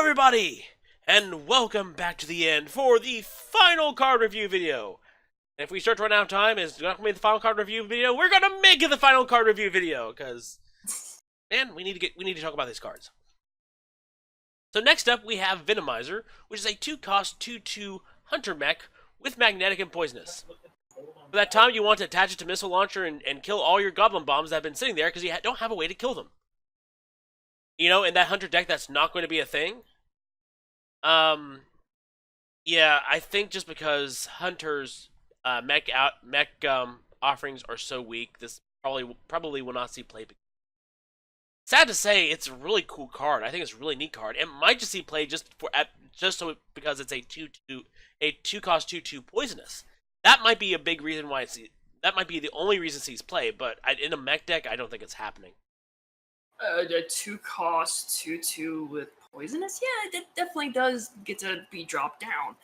everybody, and welcome back to the end for the final card review video. And if we start to run out of time, it's not going to be the final card review video. We're going to make it the final card review video, because, man, we need to talk about these cards. So next up, we have Venomizer, which is a 2-cost 2/2 Hunter mech with magnetic and poisonous. For that time, you want to attach it to missile launcher and kill all your goblin bombs that have been sitting there because you don't have a way to kill them. You know, in that Hunter deck, that's not going to be a thing. Yeah, I think just because Hunter's mech offerings are so weak, this probably will not see play. Sad to say, it's a really cool card. I think it's a really neat card. It might just see play because it's a 2-cost 2/2 poisonous. That might be a big reason why that might be the only reason it sees play. But in a mech deck, I don't think it's happening. The 2-cost 2/2 with poisonous, yeah, that definitely does get to be dropped down.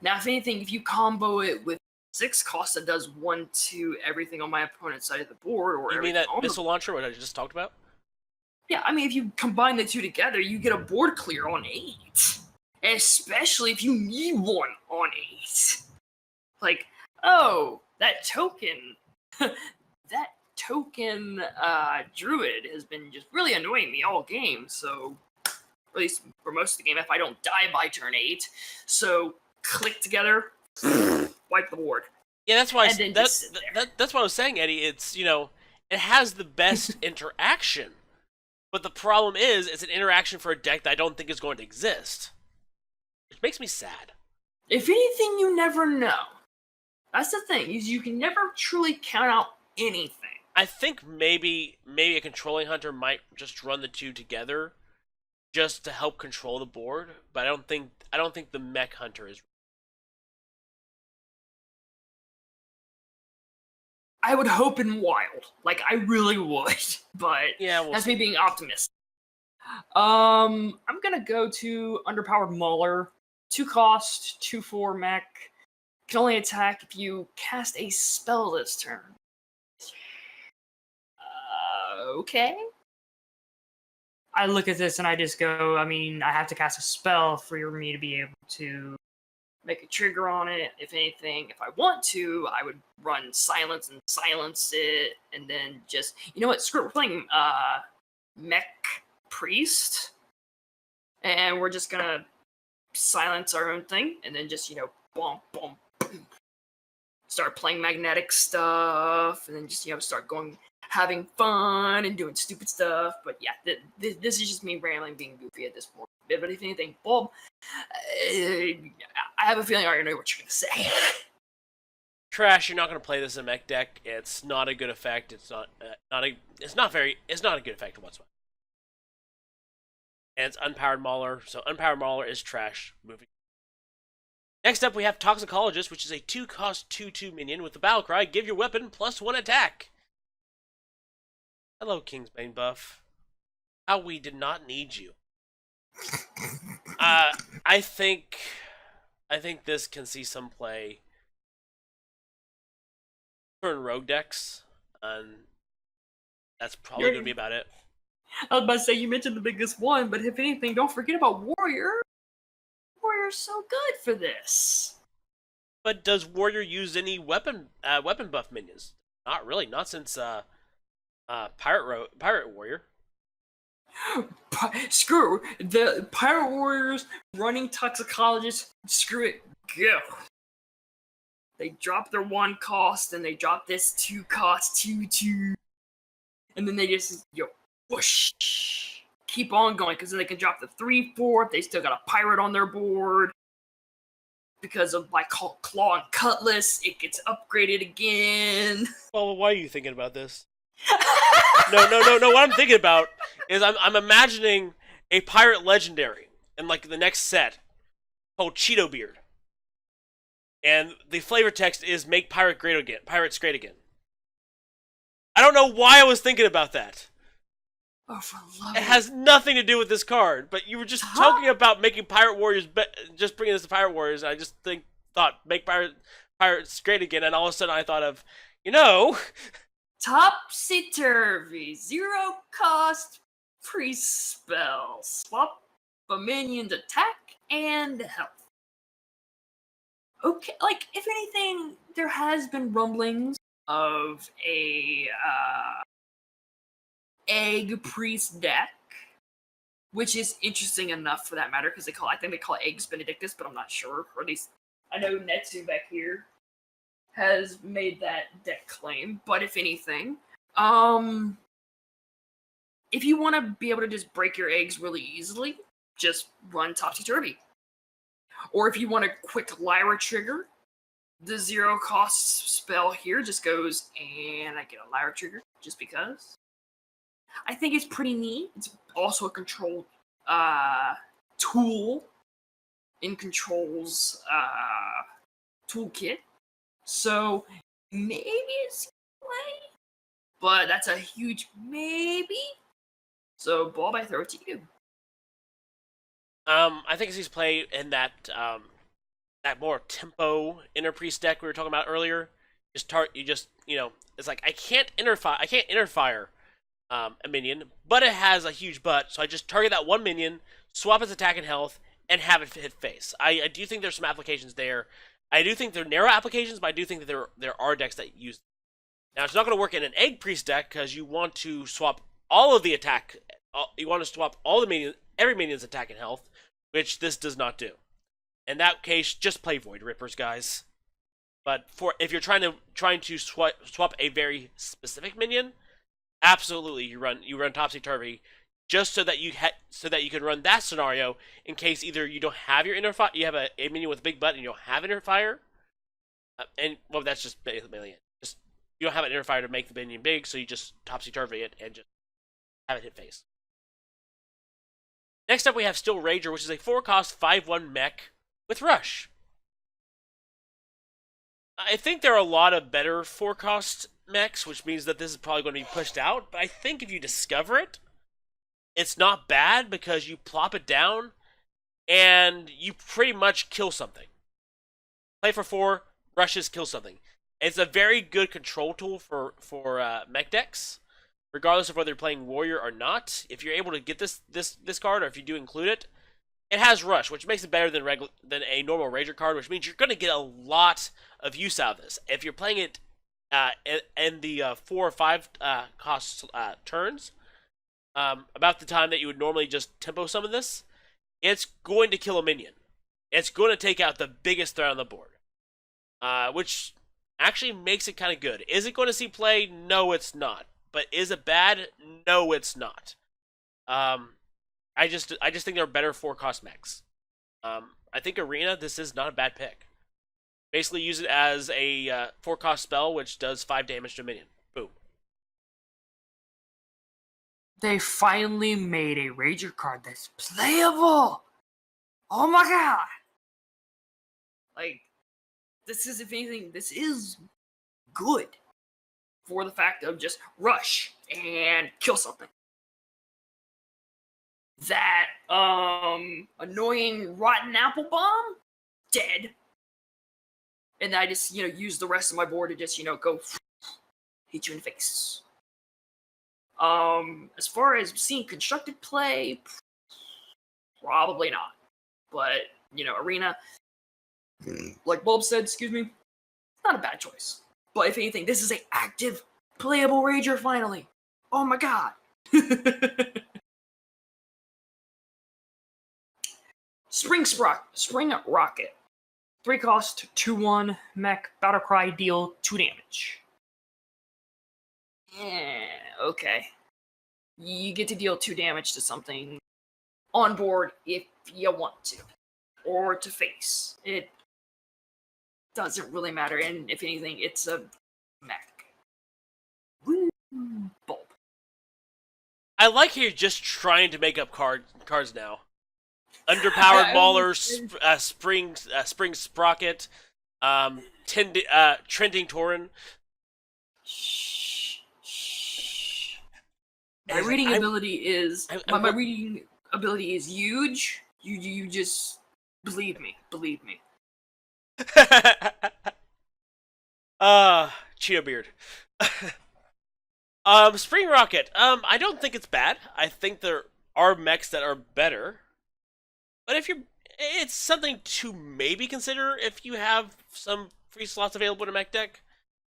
Now, if anything, if you combo it with 6-cost that does 1/2 everything on my opponent's side of the board, or you mean that missile launcher, what I just talked about? Yeah, I mean, if you combine the two together, you get a board clear on 8, especially if you need one on 8. Like, oh, that token, druid has been just really annoying me all game, so at least for most of the game if I don't die by turn 8. So click together, wipe the board. Yeah, that's why that's what I was saying, Eddie. It's, you know, it has the best interaction. But the problem is it's an interaction for a deck that I don't think is going to exist. Which makes me sad. If anything, you never know. That's the thing, is you can never truly count out anything. I think maybe a controlling hunter might just run the two together just to help control the board, but I don't think the mech hunter is. I would hope in wild. Like, I really would. But yeah, that's me being optimistic. I'm gonna go to Underpowered Mauler. 2-cost, 2/4 mech. Can only attack if you cast a spell this turn. Okay. I look at this and I just go, I mean, I have to cast a spell for me to be able to make a trigger on it. If anything, if I want to, I would run silence and silence it, and then just, you know what, screw it, we're playing Mech Priest, and we're just gonna silence our own thing, and then just, you know, boom, boom, boom, start playing magnetic stuff, and then just, you know, start going, having fun and doing stupid stuff. But yeah, this is just me rambling, being goofy at this point. But if anything, Bob, I have a feeling I already know what you're gonna say. Trash. You're not gonna play this in a mech deck. It's not a good effect. It's not a good effect whatsoever. And it's Unpowered Mauler, so Unpowered Mauler is trash. Moving. Next up, we have Toxicologist, which is a 2-cost 2/2 minion with the battle cry: give your weapon +1 attack. Hello, Kingsbane buff. How we did not need you. I think this can see some play for rogue decks, and that's probably going to be about it. I was about to say, you mentioned the biggest one, but if anything, don't forget about Warrior. Warrior's so good for this. But does Warrior use any weapon buff minions? Not really. Not since Pirate Warrior. Screw the Pirate Warriors running Toxicologist. Screw it, go. They drop their 1-cost and they drop this 2-cost 2/2, and then they just whoosh, keep on going, because then they can drop the 3/4 if they still got a pirate on their board. Because of my Claw and Cutlass, it gets upgraded again. Well, why are you thinking about this? No. What I'm thinking about is I'm imagining a pirate legendary in like the next set called Cheeto Beard, and the flavor text is "Make pirates great again." I don't know why I was thinking about that. Oh, for love! It has nothing to do with this card, but you were just talking about making Pirate Warriors, just bringing this to Pirate Warriors, and I just thought make pirates great again, and all of a sudden I thought of, you know. Topsy Turvy, 0-cost pre-spell. Swap but minions attack and health. Okay, like, if anything, there has been rumblings of a egg priest deck, which is interesting enough for that matter, because I think they call it Eggs Benedictus, but I'm not sure. Or at least I know Netsu back here has made that deck claim. But if anything, if you want to be able to just break your eggs really easily, just run Topsy Turvy. Or if you want a quick Lyra trigger, the 0 cost spell here just goes, and I get a Lyra trigger just because. I think it's pretty neat. It's also a control tool in Control's toolkit. So maybe it's play, but that's a huge maybe. So Bob, I throw it to you. I think he's play in that that more tempo inner priest deck we were talking about earlier. It's like I can't inner fire a minion, but it has a huge butt, so I just target that one minion, swap its attack and health, and have it hit face. I do think there's some applications there. I do think they're narrow applications, but I do think that there are decks that use them. Now, it's not going to work in an egg priest deck because you want to swap all of the attack. You want to swap every minion's attack and health, which this does not do. In that case, just play Void Rippers, guys. But if you're trying to swap a very specific minion, absolutely you run Topsy Turvy, just so that you can run that scenario in case either you don't have your inner fire, you have a minion with a big butt and you don't have inner fire, and well, that's just mainly it. Just you don't have an inner fire to make the minion big, so you just Topsy Turvy it and just have it hit face. Next up, we have Steel Rager, which is a 4-cost 5/1 mech with Rush. I think there are a lot of better 4-cost mechs, which means that this is probably going to be pushed out, but I think if you discover it, it's not bad because you plop it down and you pretty much kill something. Play for 4, rushes, kill something. It's a very good control tool for mech decks, regardless of whether you're playing Warrior or not. If you're able to get this card, or if you do include it, it has Rush, which makes it better than a normal Rager card, which means you're going to get a lot of use out of this. If you're playing it in the 4 or 5 cost turns, about the time that you would normally just tempo some of this, it's going to kill a minion. It's going to take out the biggest threat on the board, which actually makes it kind of good. Is it going to see play? No, it's not. But is it bad? No, it's not. I just think there are better 4-cost mechs. I think Arena, this is not a bad pick. Basically use it as a 4-cost spell, which does 5 damage to a minion. Boom. They finally made a Rager card that's playable! Oh my god! Like, this is, if anything, this is good. For the fact of just rush and kill something. That, annoying rotten apple bomb? Dead. And I just, use the rest of my board to just, go hit you in the face. As far as seeing constructed play, probably not. But, Arena, like Bulb said, not a bad choice. But if anything, this is an active, playable Rager finally. Oh my god. Spring Rocket. 3-cost, 2/1, mech, battlecry, deal 2 damage. Okay. You get to deal 2 damage to something on board if you want to. Or to face. It doesn't really matter, and if anything, it's a mech. Woo! Bulb. I like how you're just trying to make up cards now. Underpowered Mauler, Spring Sprocket, Trending Tauren. My reading ability is huge. You just believe me. Cheetah Beard. Spring Rocket. I don't think it's bad. I think there are mechs that are better. but it's something to maybe consider if you have some free slots available in a mech deck,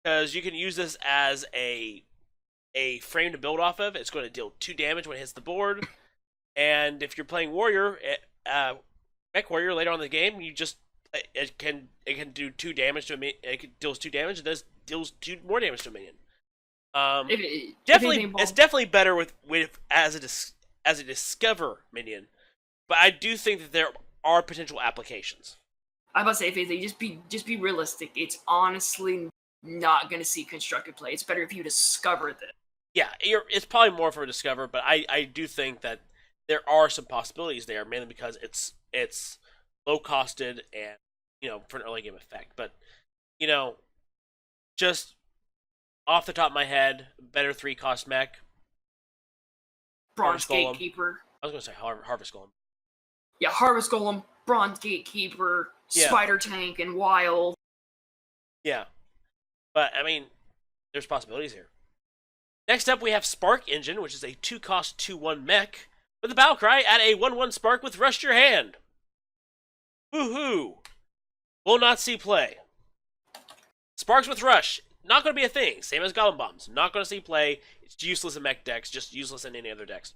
because you can use this as a frame to build off of. It's going to deal 2 damage when it hits the board, and if you're playing Warrior, Mech Warrior later on in the game, you just it can do 2 damage to a minion. It deals 2 damage and deals 2 more damage to a minion. It's definitely better with as a discover minion, but I do think that there are potential applications. I'm about to say, if anything, just be realistic. It's honestly not going to see constructive play. It's better if you discover this. Yeah, it's probably more for a discover, but I do think that there are some possibilities there, mainly because it's low costed and for an early game effect. But just off the top of my head, better 3-cost mech. Bronze Gatekeeper. I was gonna say Harvest Golem. Yeah, Harvest Golem, Bronze Gatekeeper, Spider Tank, and Wild. Yeah, but I mean, there's possibilities here. Next up, we have Spark Engine, which is a 2-cost 2/1 mech with a battle cry: add a 1/1 spark with Rush to your hand. Woohoo! Will not see play. Sparks with Rush, not going to be a thing. Same as Goblin Bombs, not going to see play. It's useless in mech decks, just useless in any other decks.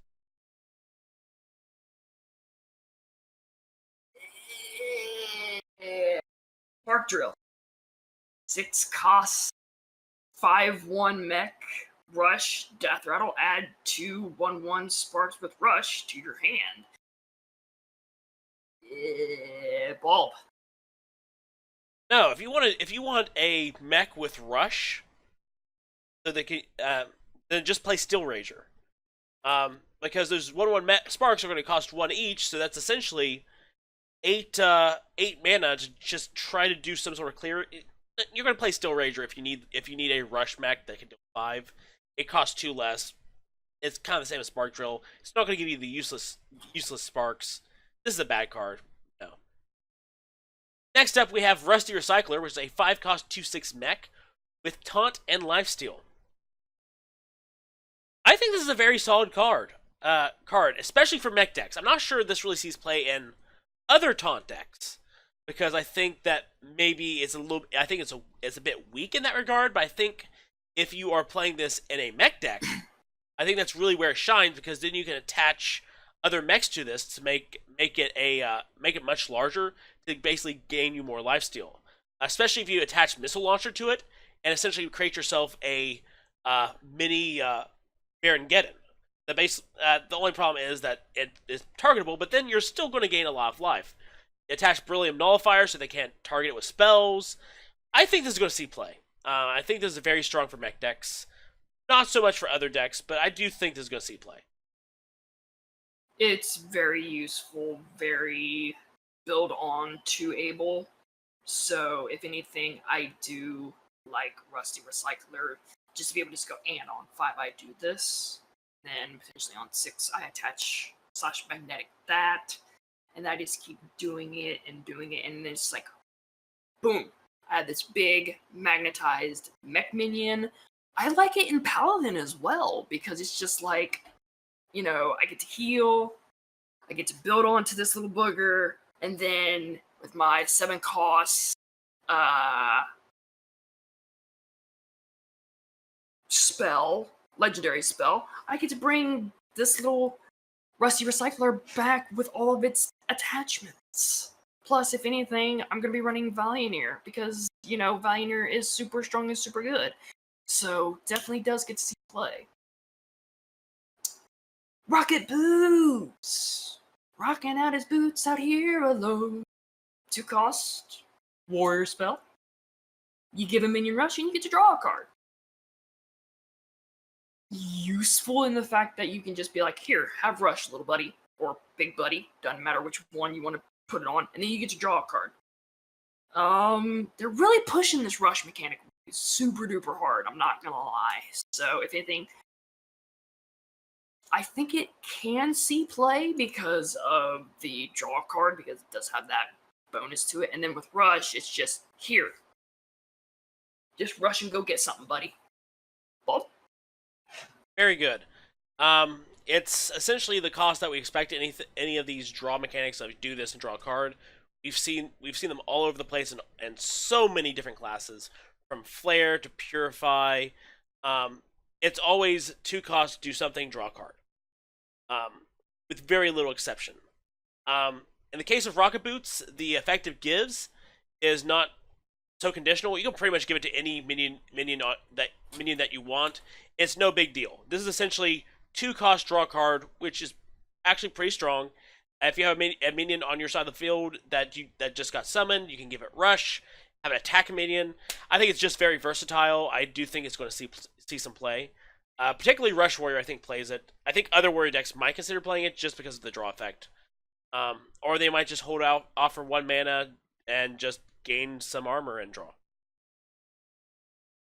Spark Drill. 6-cost 5/1 mech. Rush, Death Rattle, add 2 1/1 sparks with Rush to your hand. Bulb. No, if you want a mech with Rush, so they can then just play Steel Rager. Because those 1/1 sparks are going to cost 1 each, so that's essentially 8 mana to just try to do some sort of clear. You're going to play Steel Rager if you need a Rush mech that can do 5. It costs 2 less. It's kind of the same as Spark Drill. It's not going to give you the useless sparks. This is a bad card. No. Next up, we have Rusty Recycler, which is a 5-cost 2/6 mech with Taunt and Lifesteal. I think this is a very solid card, especially for mech decks. I'm not sure this really sees play in other Taunt decks, because I think that maybe it's a bit weak in that regard. But I think if you are playing this in a mech deck, I think that's really where it shines, because then you can attach other mechs to this to make it much larger, to basically gain you more lifesteal. Especially if you attach Missile Launcher to it and essentially create yourself a mini Baron Geddon. The only problem is that it is targetable, but then you're still going to gain a lot of life. Attach Beryllium Nullifier so they can't target it with spells. I think this is going to see play. I think this is very strong for mech decks. Not so much for other decks, but I do think this is going to see play. It's very useful, very build on to able. So, if anything, I do like Rusty Recycler. Just to be able to just go, and on 5 I do this. Then potentially on 6 I attach / magnetic that. And I just keep doing it, and then it's like, boom. I have this big magnetized mech minion. I like it in Paladin as well, because it's just like, I get to heal, I get to build onto this little booger, and then with my 7-cost legendary spell, I get to bring this little Rusty Recycler back with all of its attachments. Plus, if anything, I'm going to be running Valianeer, because, Valianeer is super strong and super good. So, definitely does get to see play. Rocket Boots! Rocking out his boots out here alone. 2-cost, Warrior spell. You give a minion rush and you get to draw a card. Useful in the fact that you can just be like, here, have rush, little buddy, or big buddy, doesn't matter which one you want to put it on, and then you get to draw a card. They're really pushing this rush mechanic super duper hard, I'm not gonna lie. So, if anything, I think it can see play because of the draw card, because it does have that bonus to it, and then with rush, it's just, here. Just rush and go get something, buddy. Bob? Very good. It's essentially the cost that we expect any of these draw mechanics of do this and draw a card. We've seen them all over the place and so many different classes, from Flare to Purify. It's always 2 costs, do something, draw a card, with very little exception. In the case of Rocket Boots, the effect it gives is not so conditional. You can pretty much give it to any minion that you want. It's no big deal. This is essentially 2 cost, draw a card, which is actually pretty strong. If you have a minion on your side of the field that just got summoned, you can give it Rush, have an attack minion. I think it's just very versatile. I do think it's going to see some play. Particularly Rush Warrior, I think, plays it. I think other Warrior decks might consider playing it just because of the draw effect. Or they might just hold out, offer 1 mana, and just gain some armor and draw.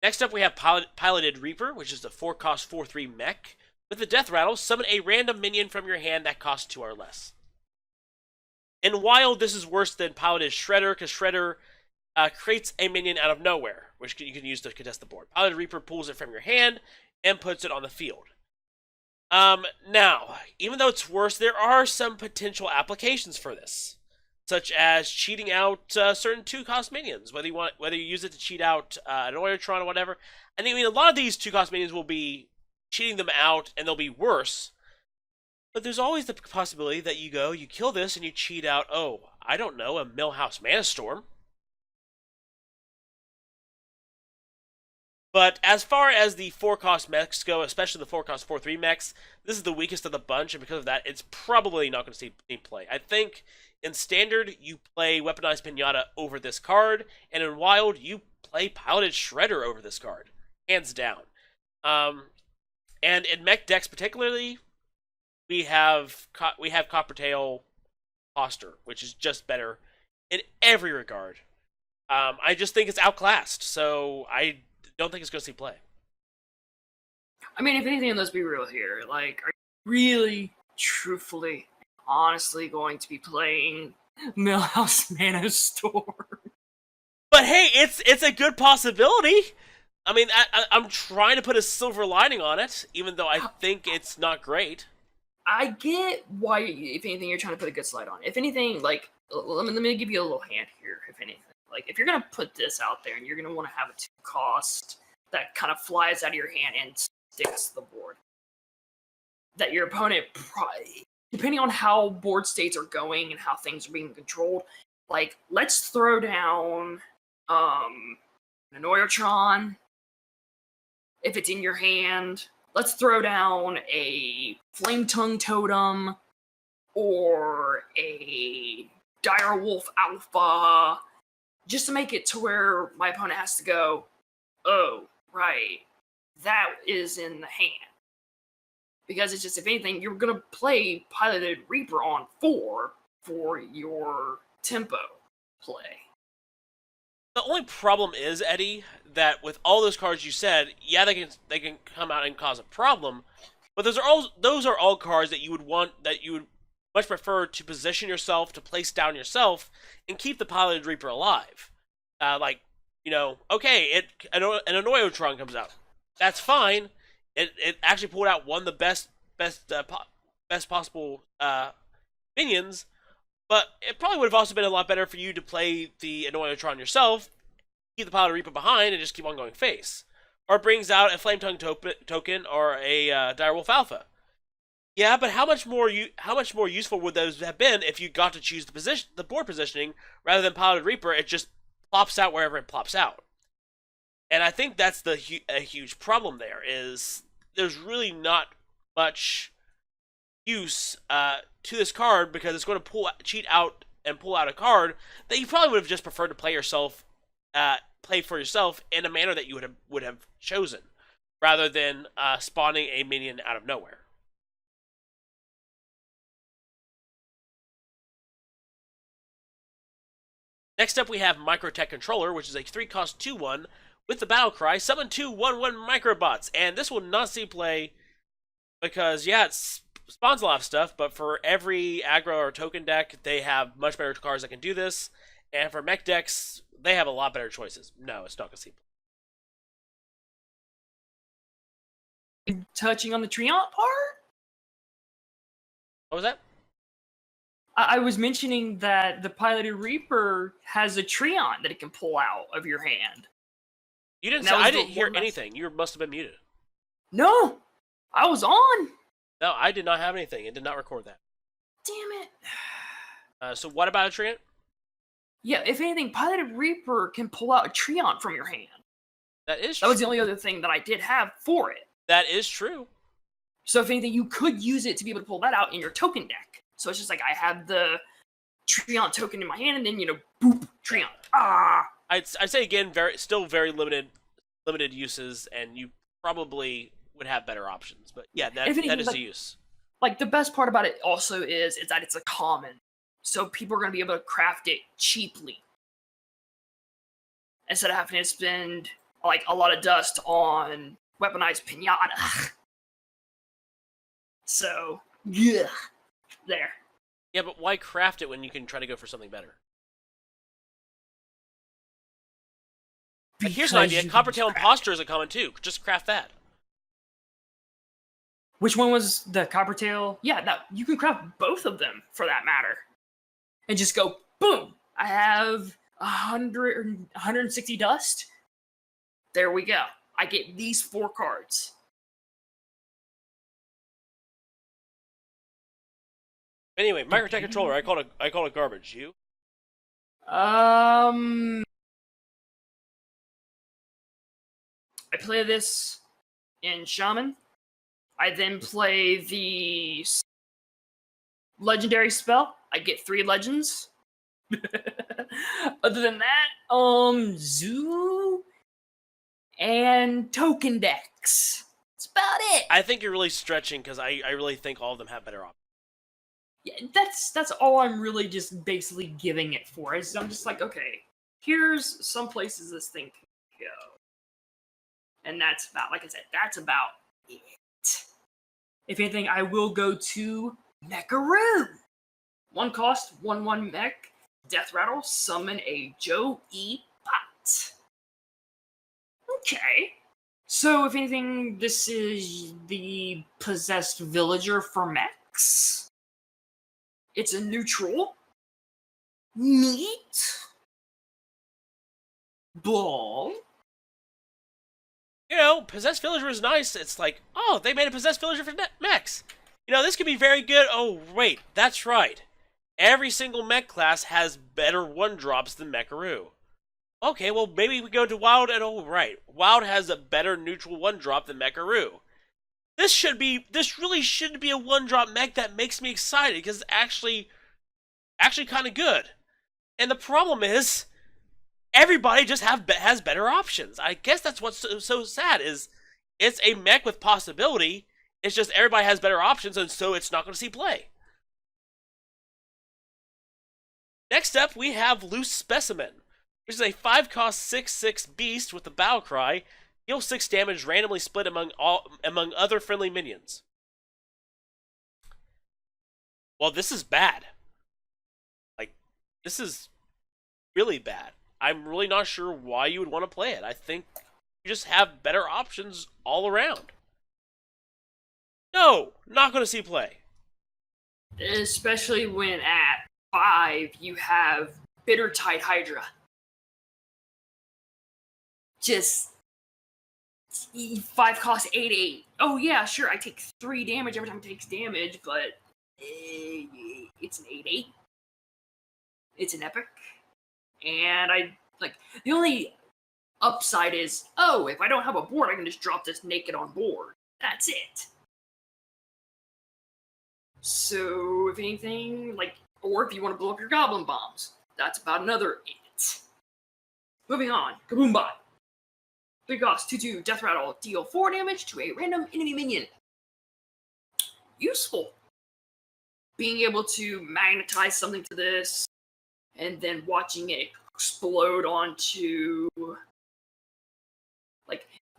Next up, we have Piloted Reaper, which is the 4-cost 4/3 mech. With the Death Rattle, summon a random minion from your hand that costs 2 or less. In Wild, this is worse than Piloted Shredder, because Shredder creates a minion out of nowhere, which you can use to contest the board. Piloted Reaper pulls it from your hand and puts it on the field. Now, even though it's worse, there are some potential applications for this, such as cheating out certain 2-cost minions, whether you use it to cheat out an Electrowright or whatever. I mean, a lot of these 2-cost minions will be cheating them out, and they'll be worse. But there's always the possibility that you kill this, and you cheat out, oh, I don't know, a Millhouse Mana Storm. But as far as the 4-cost mechs go, especially the 4-cost 4/3 mechs, this is the weakest of the bunch, and because of that, it's probably not going to see any play. I think in Standard, you play Weaponized Pinata over this card, and in Wild, you play Piloted Shredder over this card, hands down. And in mech decks particularly, we have Coppertail Foster, which is just better in every regard. I just think it's outclassed, so I don't think it's going to see play. I mean, if anything, let's be real here. Like, are you really, truthfully, honestly going to be playing Millhouse Mana Storm? But hey, it's a good possibility. I mean, I'm trying to put a silver lining on it, even though I think it's not great. I get why, if anything, you're trying to put a good slide on. If anything, like, let me give you a little hand here, if anything. Like, if you're going to put this out there and you're going to want to have a 2-cost that kind of flies out of your hand and sticks to the board, that your opponent, depending on how board states are going and how things are being controlled, like, let's throw down an Electrowright if it's in your hand. Let's throw down a Flame Tongue Totem or a Direwolf Alpha, just to make it to where my opponent has to go, oh, right, that is in the hand. Because it's just, if anything, you're going to play Piloted Reaper on 4 for your tempo play. The only problem is, Eddie, that with all those cards you said, yeah, they can come out and cause a problem, but those are all cards that you would much prefer to position yourself, to place down yourself, and keep the Piloted Reaper alive. Like, okay, an Electrowright comes out. That's fine. It actually pulled out one of the best possible minions, but it probably would have also been a lot better for you to play the Electrowright yourself, keep the Piloted Reaper behind, and just keep on going face. Or it brings out a Flame Tongue token or a Direwolf Alpha. Yeah, but how much more useful would those have been if you got to choose the board positioning rather than Piloted Reaper? It just plops out wherever it plops out. And I think that's a huge problem there, is there's really not much use to this card, because it's going to cheat out and pull out a card that you probably would have just preferred to play for yourself in a manner that you would have chosen, rather than spawning a minion out of nowhere. Next up, we have Microtech Controller, which is a 3-cost 2/1 with the battle cry, summon 2 1/1 Microbots. And this will not see play because, yeah, it spawns a lot of stuff, but for every aggro or token deck, they have much better cards that can do this. And for mech decks, they have a lot better choices. No, it's not going to see play. Touching on the Treant part, What was that? I was mentioning that the Piloted Reaper has a Treant that it can pull out of your hand. You didn't say, I didn't hear anything. You must have been muted. No! I was on! No, I did not have anything. It did not record that. Damn it. So what about a Treant? Yeah, if anything, Piloted Reaper can pull out a Treant from your hand. That is true. That was the only other thing that I did have for it. That is true. So if anything, you could use it to be able to pull that out in your token deck. So it's just like, I have the Treant token in my hand, and then, boop, Treant. Ah! I'd say again, still very limited uses, and you probably would have better options. But yeah, that is the use. Like, the best part about it also is that it's a common. So people are going to be able to craft it cheaply. Instead of having to spend, like, a lot of dust on weaponized pinata. So, yeah. There. Yeah, but why craft it when you can try to go for something better? Like, here's an idea. Coppertail Imposter is a common too. Just craft that. Which one was the Coppertail? Yeah, you can craft both of them, for that matter. And just go, boom! I have 160 dust. There we go. I get these 4 cards. Anyway, Microtech Controller, I call it garbage. You? I play this in Shaman. I then play the legendary spell. I get 3 legends. Other than that, Zoo and token decks. That's about it. I think you're really stretching because I really think all of them have better options. Yeah, that's all I'm really just basically giving it for. Is I'm just like, okay, here's some places this thing can go. And that's about, like I said, that's about it. If anything, I will go to Mecharoo. 1 cost, 1/1 mech, Death Rattle, summon a Joe E. Bot. Okay. So, if anything, this is the Possessed Villager for mechs. It's a neutral. Neat. Ball. Possessed Villager is nice. It's like, oh, they made a Possessed Villager for mechs. This could be very good. Oh, wait, that's right. Every single mech class has better 1-drops than Mecharoo. Okay, well, maybe we go to Wild, and oh, right. Wild has a better neutral 1-drop than Mecharoo. This really should be a 1-drop mech that makes me excited, because it's actually kind of good. And the problem is, everybody just has better options. I guess that's what's so sad, is it's a mech with possibility. It's just everybody has better options, and so it's not going to see play. Next up, we have Loose Specimen. This is a 5-cost 6/6 beast with the Battle Cry. Deal 6 damage randomly split among other friendly minions. Well, this is bad. Like, this is really bad. I'm really not sure why you would want to play it. I think you just have better options all around. No, not going to see play. Especially when at 5 you have Bitter Tide Hydra. Just 5 cost 8/8. Oh yeah, sure, I take 3 damage every time it takes damage, but it's an 8/8. It's an epic. And the only upside is, oh, if I don't have a board, I can just drop this naked on board. That's it. So, if anything, or if you want to blow up your goblin bombs, that's about another 8. Moving on, Kaboom Bot. 3 cost, 2/2, Death Rattle, deal 4 damage to a random enemy minion. Useful. Being able to magnetize something to this, and then watching it explode onto,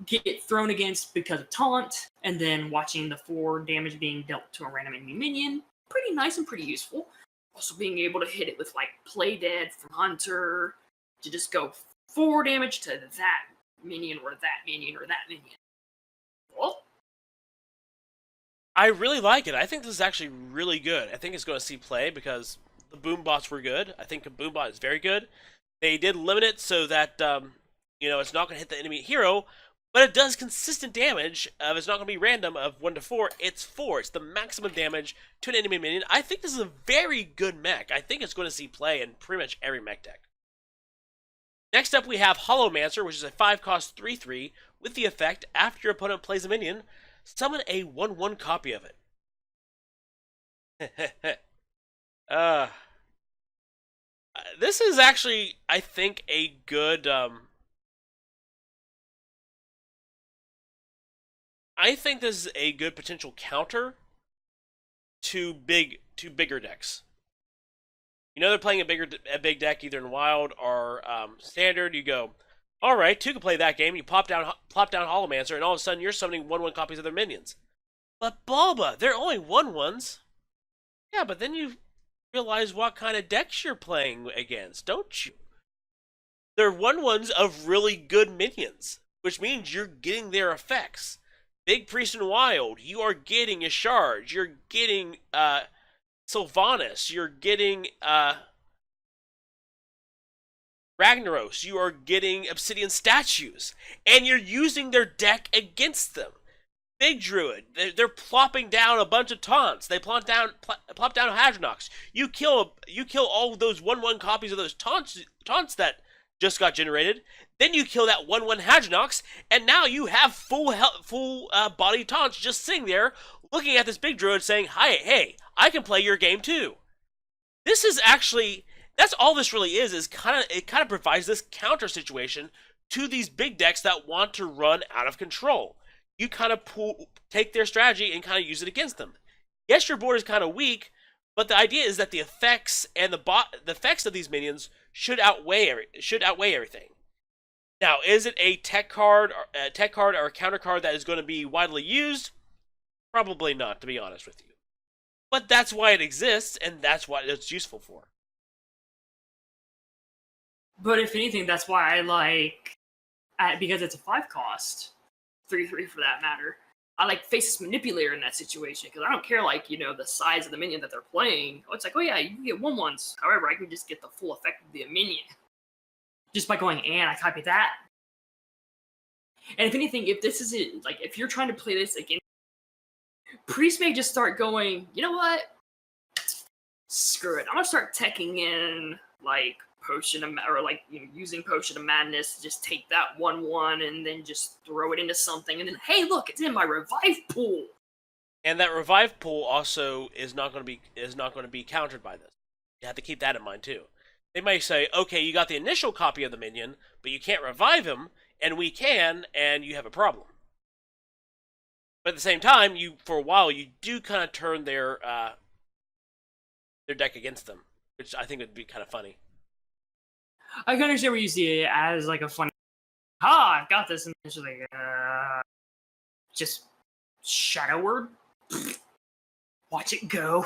get thrown against because of taunt, and then watching the 4 damage being dealt to a random enemy minion. Pretty nice and pretty useful. Also being able to hit it with, Play Dead from Hunter, to just go 4 damage to that minion, or that minion, or that minion. Well, I really like it. I think this is actually really good. I think it's going to see play because the Boom Bots were good. I think Kaboom Bot is very good. They did limit it so that, it's not going to hit the enemy hero, but it does consistent damage. It's not going to be random of 1 to 4. It's 4. It's the maximum damage to an enemy minion. I think this is a very good mech. I think it's going to see play in pretty much every mech deck. Next up, we have Holomancer, which is a 5-cost 3/3 with the effect, after your opponent plays a minion, summon a 1/1 copy of it. This is actually, I think, a good, I think this is a good potential counter to bigger decks. They're playing a big deck either in Wild or Standard. You go, all right, two can play that game. You plop down Holomancer, and all of a sudden you're summoning 1/1 copies of their minions. But Bulba, they're only 1/1s. Yeah, but then you realize what kind of decks you're playing against, don't you? They're 1/1s of really good minions, which means you're getting their effects. Big Priest in Wild, you are getting a Charge. You're getting Sylvanas. You're getting Ragnaros. You are getting Obsidian Statues. And you're using their deck against them. Big Druid, they're plopping down a bunch of taunts. They plop down Hadronox. You kill all of those 1/1 copies of those taunts that just got generated. Then you kill that 1/1 Hadronox, and now you have full body taunts just sitting there, looking at this Big Druid, saying, "Hi, hey, I can play your game too." This is actually, that's all this really is. It kind of provides this counter situation to these big decks that want to run out of control. You kind of take their strategy and kind of use it against them. Yes, your board is kind of weak, but the idea is that the effects and the effects of these minions should outweigh everything. Now, is it a tech card or a counter card that is going to be widely used? Probably not, to be honest with you. But that's why it exists, and that's what it's useful for. But if anything, that's why I like, because it's a 5-cost. 3/3 for that matter. I like Faceless Manipulator in that situation, because I don't care, the size of the minion that they're playing. It's like, oh yeah, you can get 1/1s. However, I can just get the full effect of the minion. Just by going, and I copy that. And if anything, if this is it, if you're trying to play this against, Priest may just start going, you know what? Screw it. I'm going to start teching in, Potion of, or using Potion of Madness to just take that 1/1 and then just throw it into something, and then hey, look, it's in my revive pool. And that revive pool also is not going to be countered by this. You have to keep that in mind too. They might say, okay, you got the initial copy of the minion, but you can't revive him, and we can, and you have a problem. But at the same time, for a while you do kind of turn their deck against them, which I think would be kind of funny. I can understand where you see it as a funny, I've got this, and it's just just Shadow Word. Watch it go.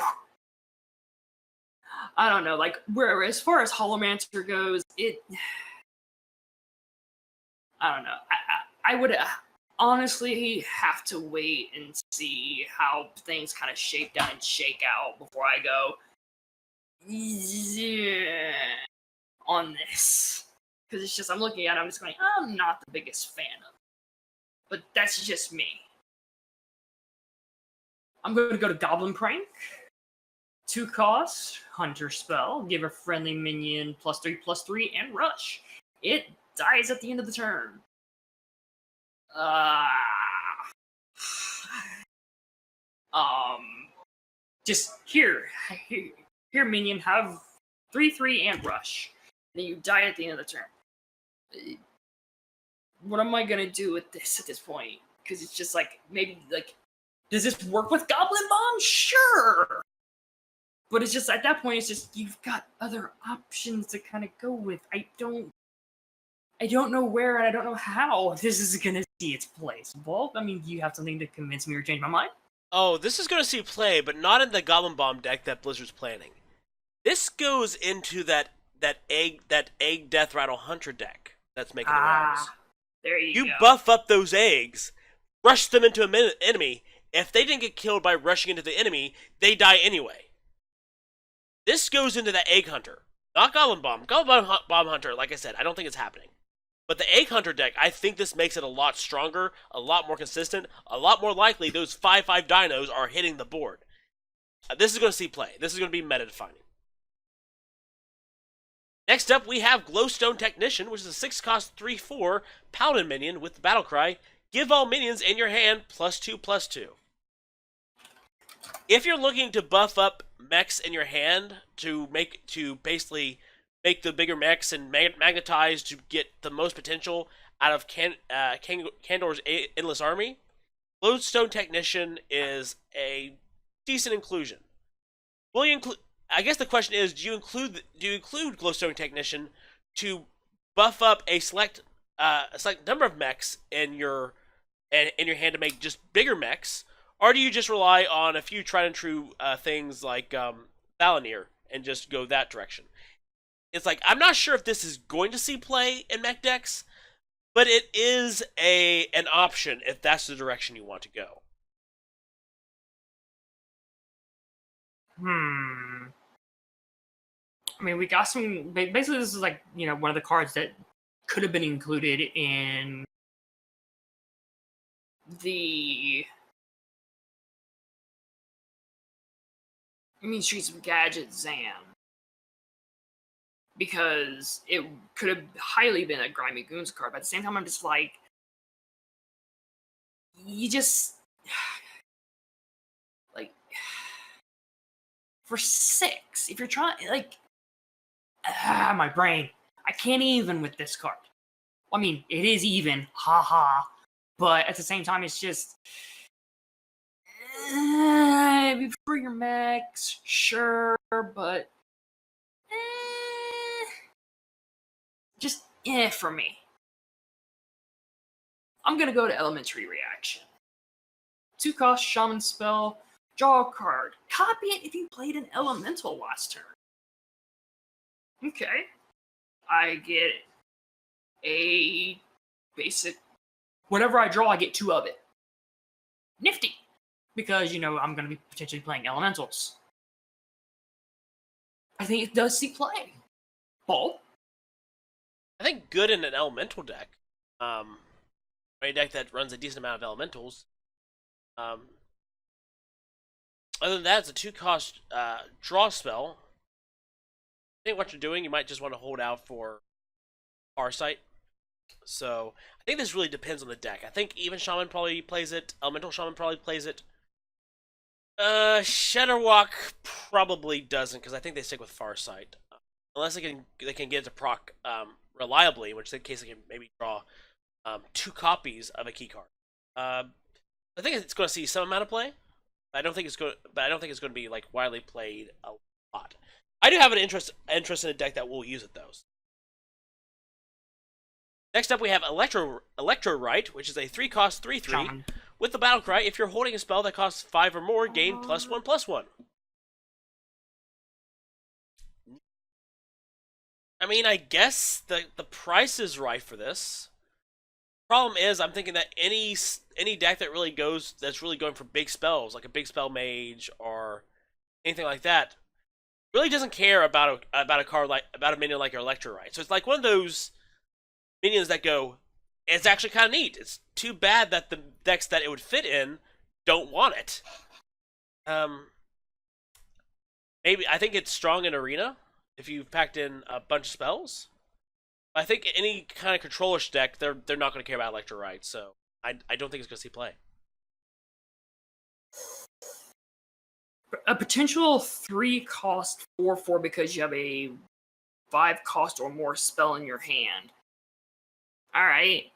I don't know, where as far as Holomancer goes, I don't know. I would honestly have to wait and see how things kind of shake down and shake out before I go, yeah, on this. Because it's just, I'm looking at it, I'm just going, I'm not the biggest fan of it. But that's just me. I'm going to go to Goblin Prank. 2 cost, Hunter spell, give a friendly minion +3/+3 and rush. It dies at the end of the turn. Just here minion, have 3/3 and rush. Then you die at the end of the turn. What am I gonna do with this at this point? Because it's just maybe does this work with Goblin Bomb? Sure. But it's just, at that point, it's just, you've got other options to kind of go with. I don't know where, and I don't know how this is going to see its place. Well, I mean, do you have something to convince me or change my mind? Oh, this is going to see play, but not in the Goblin Bomb deck that Blizzard's planning. This goes into that egg Death Rattle Hunter deck that's making the rounds. There you go. You buff up those eggs, rush them into an enemy, if they didn't get killed by rushing into the enemy, they die anyway. This goes into the Egg Hunter. Not Goblin Bomb. Goblin Bomb Hunter, like I said, I don't think it's happening. But the Egg Hunter deck, I think this makes it a lot stronger, a lot more consistent, a lot more likely those 5/5 dinos are hitting the board. This is going to see play. This is going to be meta-defining. Next up, we have Glowstone Technician, which is a 6-cost 3/4 Paladin minion with the battle cry, give all minions in your hand +2/+2. If you're looking to buff up mechs in your hand to basically make the bigger mechs and magnetize to get the most potential out of Kandor's Endless Army, Glowstone Technician is a decent inclusion. Will you include? I guess the question is, do you include Glowstone Technician to buff up a select number of mechs in your hand to make just bigger mechs, or do you just rely on a few tried and true things like Valinir and just go that direction? It's like, I'm not sure if this is going to see play in mech decks, but it is an option if that's the direction you want to go. I mean, we got some. Basically, this is like, one of the cards that could have been included in the Streets of Gadget Zam, because it could have highly been a Grimy Goons card. But at the same time, I'm just like, you just like, for 6, if you're trying, like, my brain, I can't even with this card. I mean, it is even, haha, but at the same time, it's just, for your mechs, sure, but just for me. I'm gonna go to Elementary Reaction. 2-cost Shaman spell, draw a card. Copy it if you played an Elemental last turn. Okay. I get a basic... Whatever I draw, I get 2 of it. Nifty! Because, I'm going to be potentially playing Elementals. I think it does see play. Paul? I think good in an Elemental deck. A deck that runs a decent amount of Elementals. Other than that, it's a 2-cost draw spell. I think what you're doing, you might just want to hold out for Farsight. So, I think this really depends on the deck. I think even Shaman probably plays it. Elemental Shaman probably plays it. Shadowwalk probably doesn't, because I think they stick with Farsight. Unless they can get it to proc reliably, in which case they can maybe draw 2 copies of a key card. I think it's going to see some amount of play. I don't think it's going to be like widely played a lot. I do have an interest in a deck that will use it, though. Next up, we have Electrowright, which is a 3-cost 3/3 with the battle cry. If you're holding a spell that costs 5 or more, gain +1/+1. I mean, I guess the price is right for this. Problem is, I'm thinking that any deck that's really going for big spells, like a big spell mage or anything like that, really doesn't care about a minion like Electrowright. So it's like one of those minions that go, it's actually kind of neat. It's too bad that the decks that it would fit in don't want it. Maybe I think it's strong in Arena if you've packed in a bunch of spells. I think any kind of controller's deck, they're not going to care about Electrowright, so I don't think it's going to see play. A potential 3-cost 4/4 because you have a 5-cost or more spell in your hand. All right.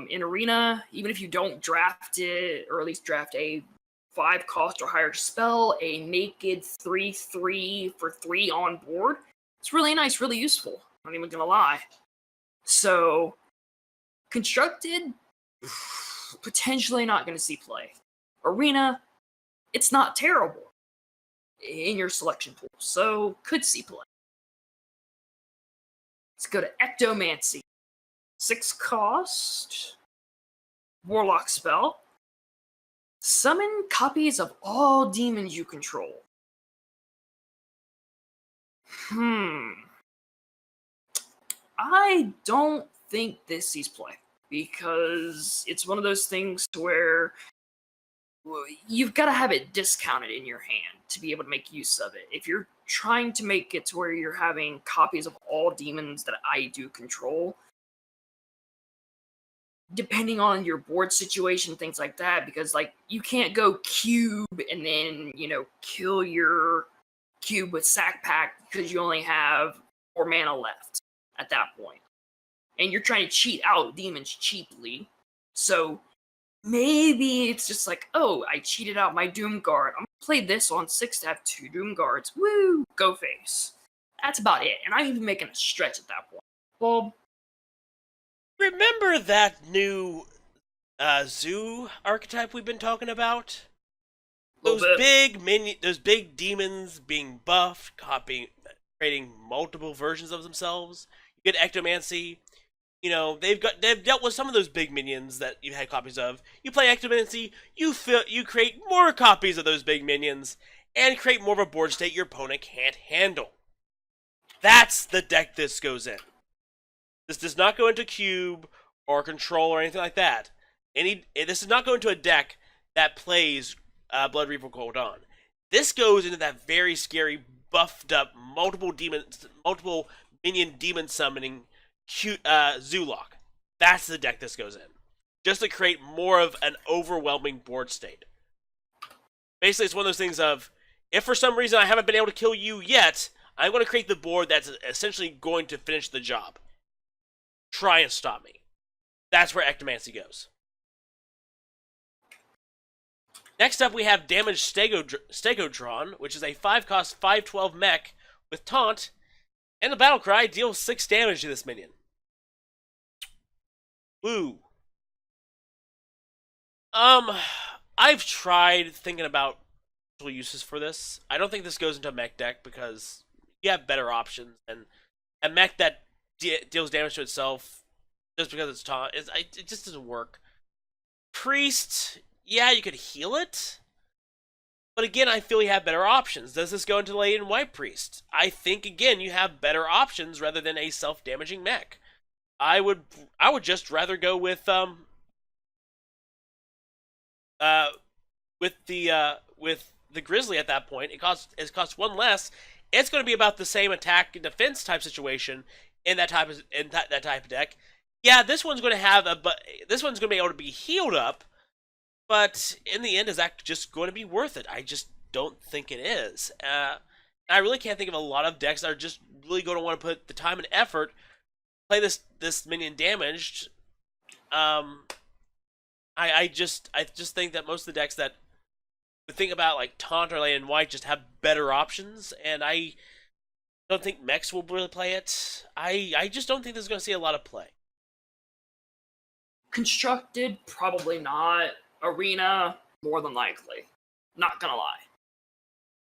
In Arena, even if you don't draft it, or at least draft a 5-cost or higher spell, a naked 3/3 for 3 on board, it's really nice, really useful. I'm not even gonna lie. So, constructed, potentially not gonna see play. Arena, it's not terrible in your selection pool, so could see play. Let's go to Ectomancy. 6-cost Warlock spell. Summon copies of all demons you control. I don't think this sees play, because it's one of those things where you've got to have it discounted in your hand to be able to make use of it. If you're trying to make it to where you're having copies of all demons that I do control, depending on your board situation, things like that, because like you can't go cube and then, kill your cube with sack pack because you only have 4 mana left at that point. And you're trying to cheat out demons cheaply. So maybe it's just like, oh, I cheated out my Doom Guard. I'm gonna play this on 6 to have 2 Doom Guards. Woo! Go face. That's about it. And I'm even making a stretch at that point. Well, Remember that new zoo archetype we've been talking about? Those big demons being buffed, creating multiple versions of themselves. You get Ectomancy. They've dealt with some of those big minions that you had copies of. You play Ectomancy, you create more copies of those big minions, and create more of a board state your opponent can't handle. That's the deck this goes in. This does not go into cube or control or anything like that. This does not go into a deck that plays Blood Reaper Cold Dawn. This goes into that very scary, buffed up, multiple minion demon summoning Zoolock. That's the deck this goes in. Just to create more of an overwhelming board state. Basically, it's one of those things of, if for some reason I haven't been able to kill you yet, I'm going to create the board that's essentially going to finish the job. Try and stop me. That's where Ectomancy goes. Next up, we have Damaged Stegotron, which is a 5-cost 5/12 mech with Taunt, and the battle cry deals 6 damage to this minion. Woo. I've tried thinking about uses for this. I don't think this goes into a mech deck because you have better options, and a mech that deals damage to itself just because it's taunt, it just doesn't work. Priest, yeah, you could heal it, but again, I feel you have better options. Does this go into Lady and White Priest? I think again you have better options rather than a self-damaging mech. I would just rather go with the Grizzly at that point. It costs 1 less. It's going to be about the same attack and defense type situation in that type of deck. Yeah, this one's going to be able to be healed up, but in the end, is that just going to be worth it? I just don't think it is. I really can't think of a lot of decks that are just really going to want to put the time and effort play this minion damaged. I just think that most of the decks that would think about like Taunt or Lady and White just have better options, and I don't think mechs will really play it. I just don't think this is going to see a lot of play. Constructed, probably not. Arena, more than likely. Not gonna lie.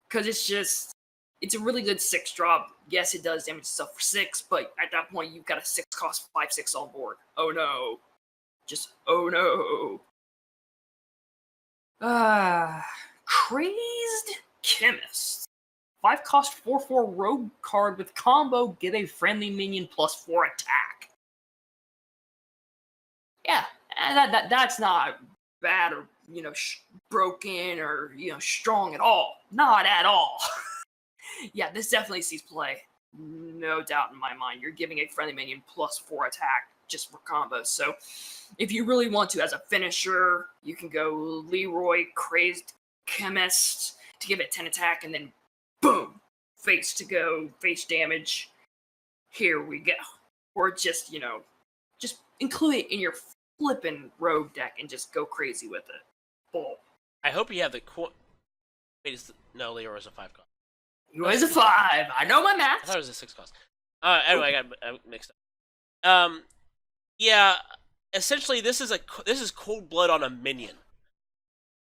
Because it's a really good 6-drop. Yes, it does damage itself for 6, but at that point, you've got a 6-cost 5/6 on board. Oh no. Just, oh no. Crazed Chemist. 5-cost 4/4 rogue card with combo, give a friendly minion +4 attack. Yeah, that's not bad or, broken or, strong at all. Not at all. Yeah, this definitely sees play. No doubt in my mind. You're giving a friendly minion +4 attack just for combos. So if you really want to, as a finisher, you can go Leroy Crazed Chemist to give it 10 attack, and then boom, face to go, face damage. Here we go. Or just, just include it in your flippin' rogue deck and just go crazy with it. Bull. I hope you have the no, Leroy is a 5-cost. Leroy's a 5. I know my math. I thought it was a 6-cost. Anyway, I got mixed up. Yeah, essentially this is cold blood on a minion.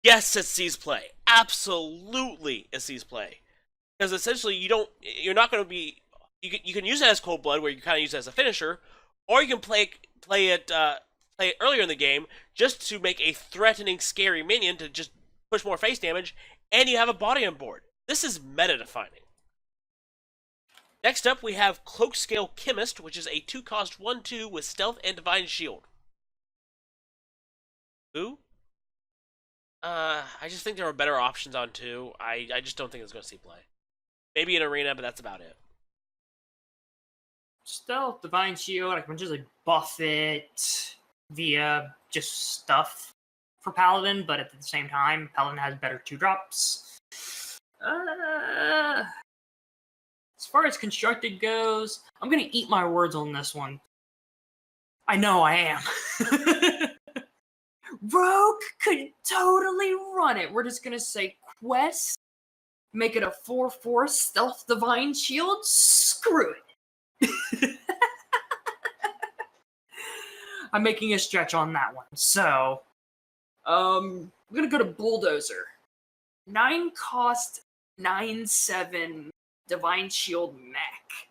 Yes, it sees play. Absolutely, it sees play. Because essentially, you're not going to be. You can use it as cold blood, where you kind of use it as a finisher, or you can play it play it earlier in the game just to make a threatening, scary minion to just push more face damage, and you have a body on board. This is meta-defining. Next up, we have Cloakscale Chemist, which is a 2-cost 1/2 with Stealth and Divine Shield. Who? I just think there are better options on 2. I just don't think it's going to see play. Maybe in Arena, but that's about it. Stealth, Divine Shield, I can just like buff it via just stuff for Paladin, but at the same time, Paladin has better 2-drops. As far as constructed goes, I'm gonna eat my words on this one. I know I am. Rogue could totally run it. We're just gonna say Quest, make it a 4/4 Stealth Divine Shield. Screw it. I'm making a stretch on that one. So, I'm gonna go to Bulldozer. 9-cost, 9/7 Divine Shield Mech.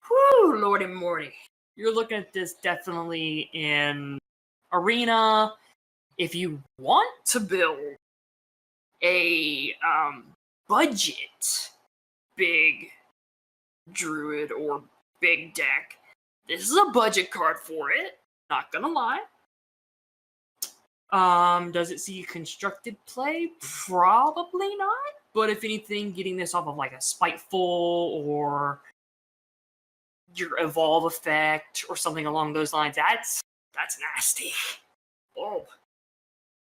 Whew, Lordy Morty. You're looking at this definitely in Arena. If you want to build a budget big druid or big deck, this is a budget card for it. Not gonna lie. Does it see constructed play? Probably not. But if anything, getting this off of like a Spiteful or your Evolve effect or something along those lines, that's nasty. Oh.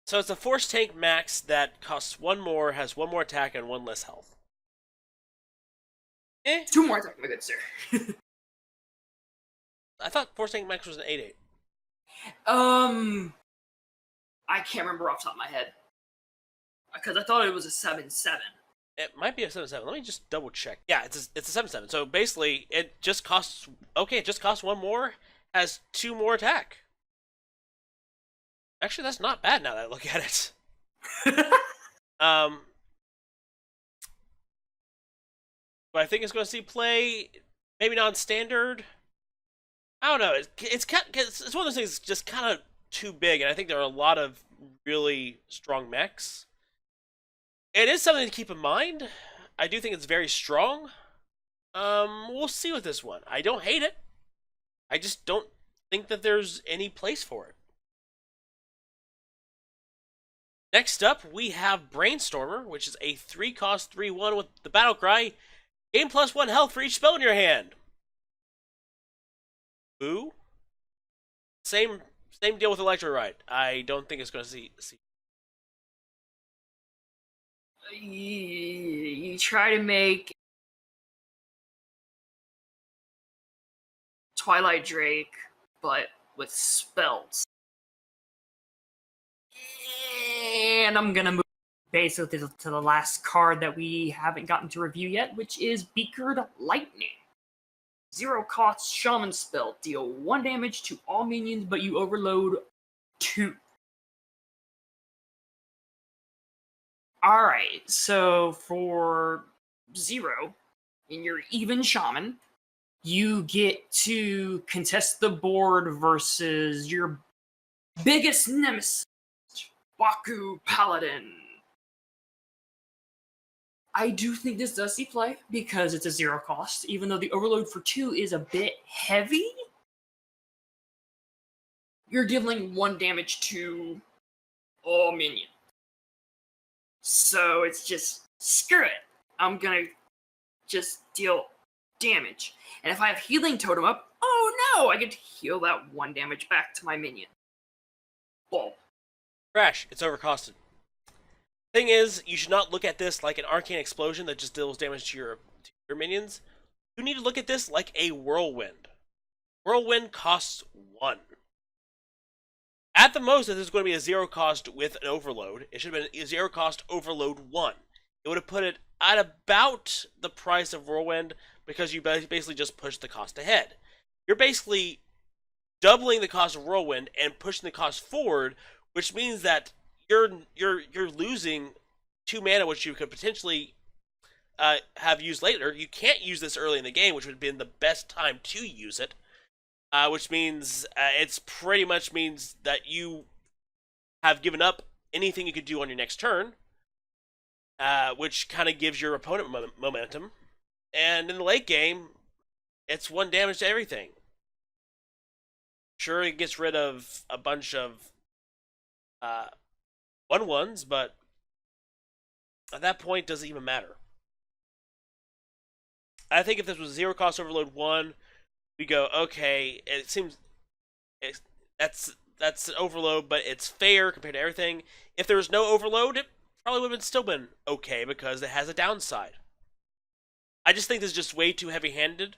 So it's a Force Tank Max that costs 1 more, has 1 more attack, and 1 less health. 2 more attack, my good sir. I thought Force Tank Max was an 8/8. I can't remember off the top of my head. Because I thought it was a 7/7. It might be a 7/7. Let me just double check. Yeah, it's a 7/7. So basically, it just costs 1 more, has 2 more attack. Actually, that's not bad now that I look at it. But I think it's going to see play, maybe non-standard. I don't know. It's one of those things that's just kind of too big, and I think there are a lot of really strong mechs. It is something to keep in mind. I do think it's very strong. We'll see with this one. I don't hate it. I just don't think that there's any place for it. Next up, we have Brainstormer, which is a 3-cost 3/1 with the battle cry. Gain +1 health for each spell in your hand. Ooh. Same deal with Electrowright. I don't think it's going to see. You try to make Twilight Drake, but with spells. And I'm gonna move basically to the last card that we haven't gotten to review yet, which is Beakered Lightning. 0-cost Shaman spell. Deal 1 damage to all minions, but you overload 2. Alright, so for 0, in your even Shaman, you get to contest the board versus your biggest nemesis, Baku Paladin. I do think this does see play because it's a 0-cost, even though the overload for 2 is a bit heavy. You're dealing 1 damage to all minions. So it's just, screw it. I'm gonna just deal damage. And if I have Healing Totem up, oh no, I get to heal that 1 damage back to my minion. Bulb. Crash, it's overcosted. Thing is, you should not look at this like an Arcane Explosion that just deals damage to your minions. You need to look at this like a Whirlwind. Whirlwind costs 1. At the most, if this is going to be a 0-cost with an overload, it should have been a 0-cost overload 1. It would have put it at about the price of Whirlwind because you basically just push the cost ahead. You're basically doubling the cost of Whirlwind and pushing the cost forward, which means that you're losing 2 mana, which you could potentially have used later. You can't use this early in the game, which would have been the best time to use it. which means it's pretty much means that you have given up anything you could do on your next turn, which kind of gives your opponent momentum. And in the late game, it's 1 damage to everything. Sure, it gets rid of a bunch of 1/1s, but at that point, doesn't even matter. I think if this was 0 cost overload 1, we go, okay, it seems that's an overload, but it's fair compared to everything. If there was no overload, it probably would have still been okay because it has a downside. I just think this is just way too heavy-handed,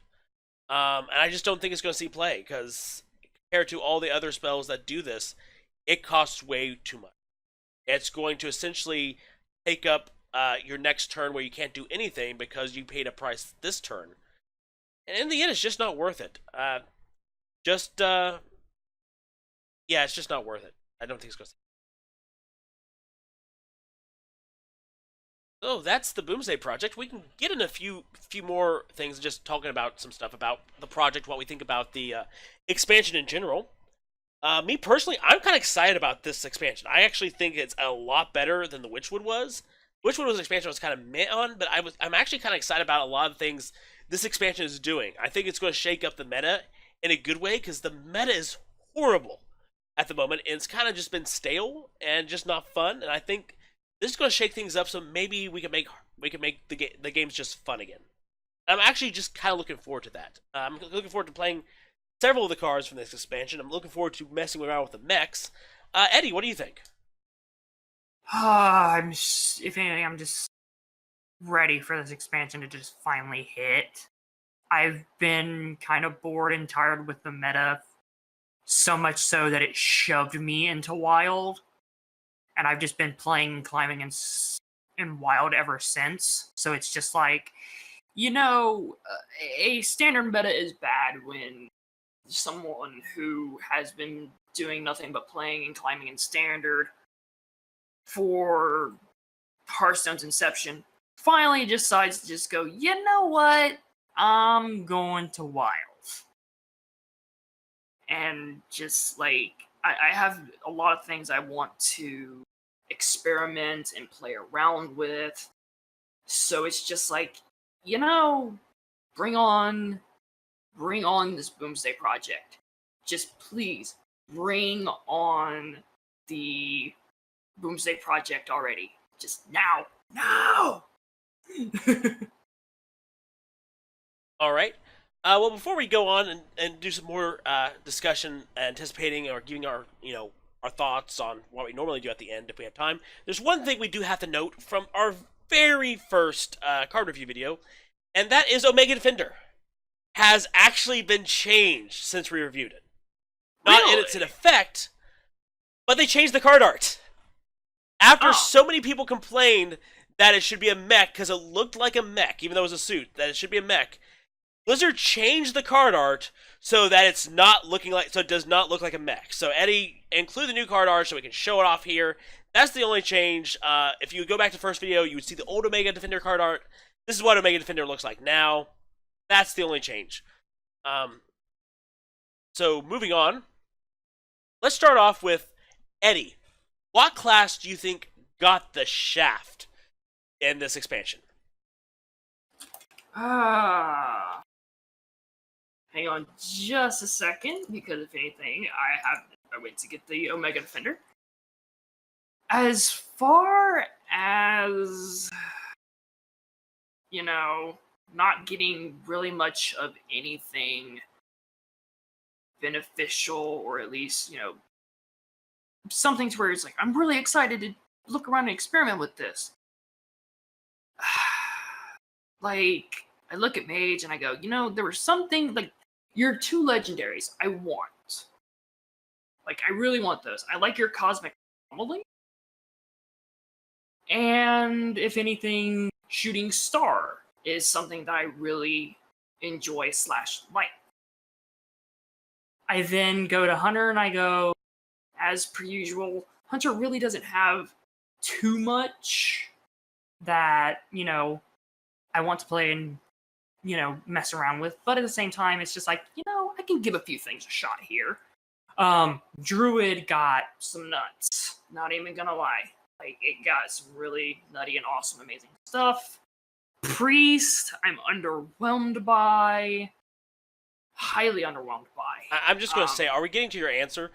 and I just don't think it's going to see play because compared to all the other spells that do this, it costs way too much. It's going to essentially take up your next turn where you can't do anything because you paid a price this turn. And in the end, it's just not worth it. Yeah, it's just not worth it. I don't think it's going to. So that's the Boomsday project. We can get in a few more things, just talking about some stuff about the project, what we think about the expansion in general. Me personally, I'm kind of excited about this expansion. I actually think it's a lot better than the Witchwood was. Witchwood was an expansion I was kind of meh on, but I'm actually kind of excited about a lot of things this expansion is doing. I think it's going to shake up the meta in a good way because the meta is horrible at the moment, and it's kind of just been stale and just not fun. And I think this is going to shake things up, so maybe we can make the games just fun again. I'm actually just kind of looking forward to that. I'm looking forward to playing several of the cards from this expansion. I'm looking forward to messing around with the mechs. Eddie, what do you think? If anything, I'm just ready for this expansion to just finally hit. I've been kind of bored and tired with the meta, so much so that it shoved me into Wild, and I've just been playing and climbing in Wild ever since. So it's just like, a standard meta is bad when someone who has been doing nothing but playing and climbing in standard for Hearthstone's inception finally decides to just go, you know what? I'm going to Wild. And just like, I have a lot of things I want to experiment and play around with. So it's just like, bring on this Boomsday project. Just please bring on the Boomsday project already. Just now. Now! All right. Well, before we go on and do some more discussion, anticipating or giving our our thoughts on what we normally do at the end, if we have time, there's one thing we do have to note from our very first card review video, and that is Omega Defender has actually been changed since we reviewed it. Not in its effect, but they changed the card art. After so many people complained that it should be a mech because it looked like a mech, even though it was a suit, that it should be a mech, Blizzard changed the card art so that it does not look like a mech. So Eddie, include the new card art so we can show it off here. That's the only change. If you go back to the first video, you would see the old Omega Defender card art. This is what Omega Defender looks like now. That's the only change. So moving on, let's start off with Eddie. What class do you think got the shaft in this expansion? Hang on just a second, because if anything, I wait to get the Omega Defender. As far as, not getting really much of anything beneficial, or at least, something to where it's like, I'm really excited to look around and experiment with this. Like, I look at Mage and I go, there was something, like, your 2 legendaries I want. Like, I really want those. I like your Cosmic Anomaly. And, if anything, Shooting Star is something that I really enjoy / like. I then go to Hunter and I go, as per usual, Hunter really doesn't have too much that, I want to play in mess around with. But at the same time, it's just like, I can give a few things a shot here. Druid got some nuts. Not even gonna lie. Like, it got some really nutty and awesome, amazing stuff. Priest, I'm underwhelmed by. Highly underwhelmed by. I'm just going to say, are we getting to your answer?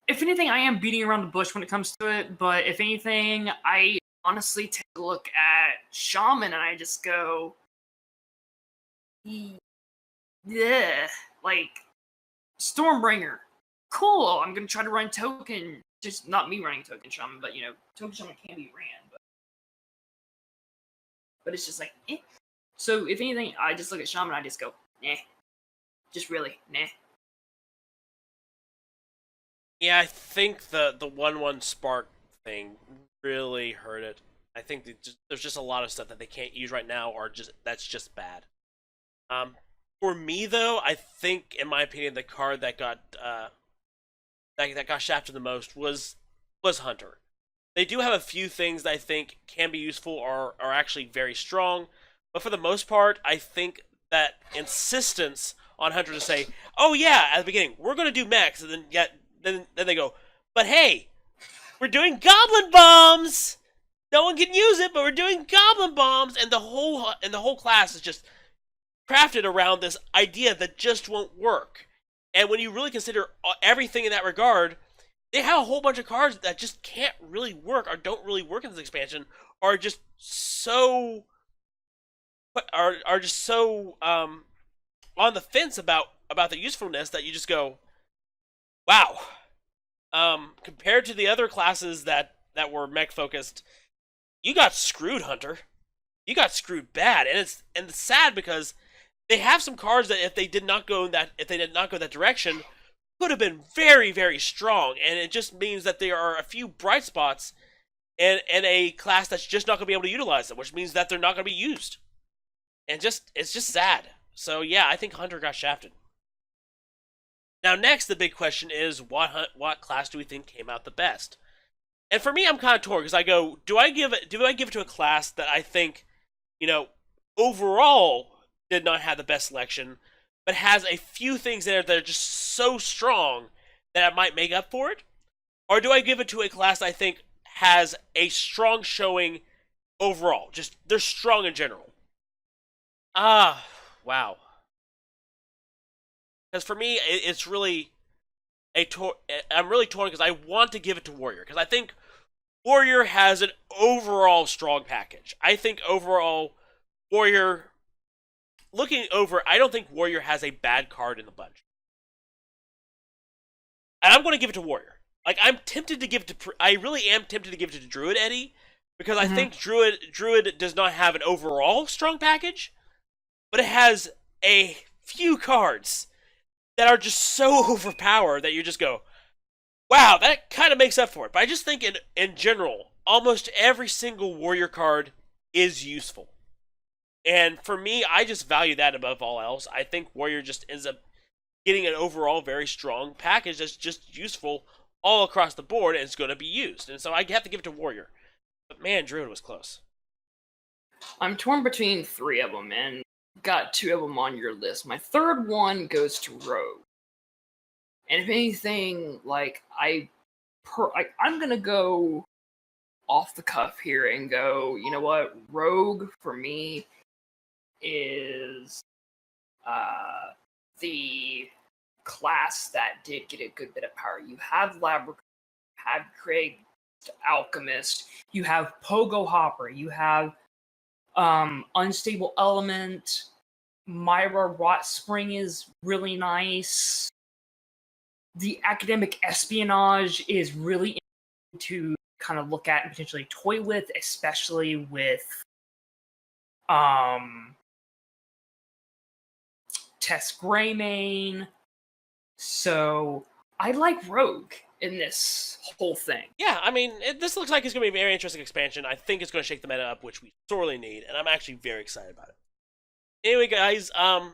If anything, I am beating around the bush when it comes to it, but if anything, I honestly take a look at Shaman and I just go, yeah, like, Stormbringer, cool, I'm going to try to run Token, just not me running Token Shaman, but, Token Shaman can be ran, but it's just like, eh. So, if anything, I just look at Shaman and I just go, nah. Just really, nah. Yeah, I think the 1/1 spark thing really hurt it. I think there's just a lot of stuff that they can't use right now, or that's just bad. For me though, I think, in my opinion, the card that got that got shafted the most was Hunter. They do have a few things that I think can be useful or are actually very strong, but for the most part, I think that insistence on Hunter to say, "Oh yeah," at the beginning, we're going to do mechs, and then they go, "But hey, we're doing Goblin Bombs. No one can use it, but we're doing Goblin Bombs," and the whole class is just crafted around this idea that just won't work. And when you really consider everything in that regard, they have a whole bunch of cards that just can't really work or don't really work in this expansion, or just so on the fence about the usefulness that you just go, wow. Compared to the other classes that were mech focused, you got screwed, Hunter. You got screwed bad, and it's sad because they have some cards that if they did not go that direction, could have been very, very strong, and it just means that there are a few bright spots in a class that's just not going to be able to utilize them, which means that they're not going to be used. And it's just sad. So yeah, I think Hunter got shafted. Now next, the big question is, what class do we think came out the best? And for me, I'm kind of torn, because I go, do I give it to a class that I think, overall did not have the best selection, but has a few things in there that are just so strong that it might make up for it? Or do I give it to a class I think has a strong showing overall? Just, they're strong in general. Wow. Because for me, it's really I'm really torn, because I want to give it to Warrior, because I think Warrior has an overall strong package. I think overall, Warrior, looking over, I don't think Warrior has a bad card in the bunch. And I'm going to give it to Warrior. Like, I'm tempted to give it to... I really am tempted to give it to Druid Eddie, because I think Druid does not have an overall strong package, but it has a few cards that are just so overpowered that you just go, wow, that kind of makes up for it. But I just think in general, almost every single Warrior card is useful. And for me, I just value that above all else. I think Warrior just ends up getting an overall very strong package that's just useful all across the board, and it's going to be used. And so I have to give it to Warrior. But man, Druid was close. I'm torn between 3 of them, and got 2 of them on your list. My third one goes to Rogue. And if anything, like, I'm going to go off the cuff here and go, you know what? Rogue, for me, is the class that did get a good bit of power. You have Labyrinth, you have Crazed Alchemist, you have Pogo Hopper, you have Unstable Element, Myra Rot Spring is really nice. The Academic Espionage is really interesting to kind of look at and potentially toy with, especially with Tess Greymane. So I like Rogue in this whole thing. Yeah, I mean, this looks like it's going to be a very interesting expansion. I think it's going to shake the meta up, which we sorely need, and I'm actually very excited about it. Anyway, guys, we're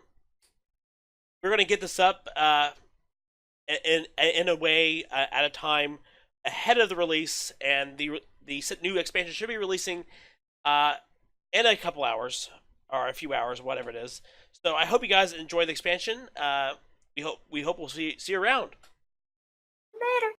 going to get this up in a way at a time ahead of the release, and the new expansion should be releasing in a couple hours or a few hours, whatever it is. So I hope you guys enjoy the expansion. We hope we'll see you around. Later.